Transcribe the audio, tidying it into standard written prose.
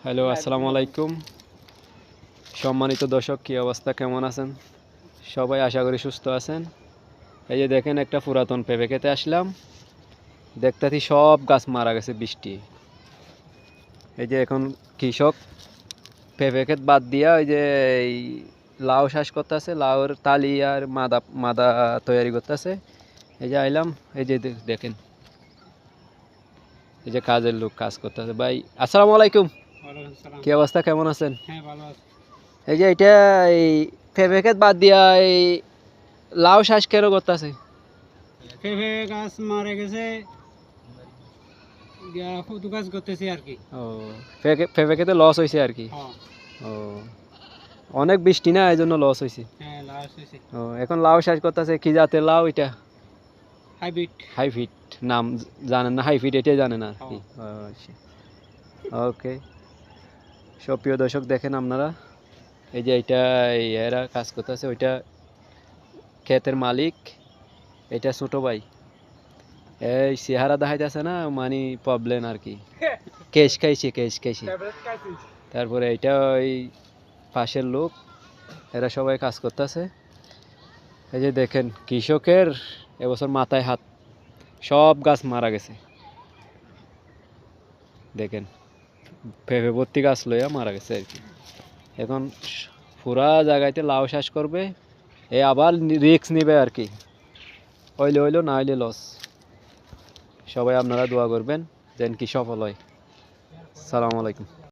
Hello, আসসালামু আলাইকুম। সম্মানিত দর্শক, কী অবস্থা, কেমন আছেন সবাই? আশা করি সুস্থ আছেন। এই যে দেখেন, একটা পুরাতন পেঁপে খেতে আসলাম। দেখতেছি সব গাছ মারা গেছে বৃষ্টি। এই যে এখন কৃষক পেঁপে ক্ষেত বাদ দিয়া ওই যে এই লাউ চাষ করতেছে, লাউর তালি আর মাদা মাদা তৈরি করতেছে। এই যে আইলাম, এই যে দেখেন, এই যে কাজের লোক কাজ করতেছে। ভাই, আসসালামু আলাইকুম। কি অবস্থা, কেমন আছেন? এই যে এটা এই পেঁপে ক্ষেত বাদ দিয়া এই লাউ চাষ কেন করতেছে? পেঁপে গাছ মারা গেছে, কদু গাছ করতেছি আর কি। ও, পেঁপে ক্ষেতে লস হয়েছে আর কি। হ্যাঁ, ও, অনেক বৃষ্টি না, এই জন্য লস হয়েছে। হ্যাঁ, লাউ হয়েছে। ও, এখন লাউ চাষ করতেছে। কি জাতের লাউ এটা? হাইব্রিড। হাইব্রিড। নাম জানেন না? হাইব্রিড এটাই জানেন আর কি। ও, আচ্ছা। ওকে, সুপ্রিয় দর্শক, দেখেন আপনারা, এই যে এটা এরা কাজ করতেছে, ওইটা ক্ষেতের মালিক, এটা ছোট ভাই। এই চেহারা দেখাইতেছে না, মানে প্রবলেম আর কি। কেশ খাইছে। তারপরে এটা ওই পাশের লোক, এরা সবাই কাজ করতেছে। এই যে দেখেন, কৃষকের এবছর মাথায় হাত, সব গাছ মারা গেছে। দেখেন, পেঁপে ভর্তি গাছ লইয়া মারা গেছে আর কি। এখন পুরা জায়গাতে লাউ চাষ করবে, এ আবার রিস্ক নিবে আর কি। হইলো না হইলে লস। সবাই আপনারা দোয়া করবেন যেন কি সফল হয়। সালাম আলাইকুম।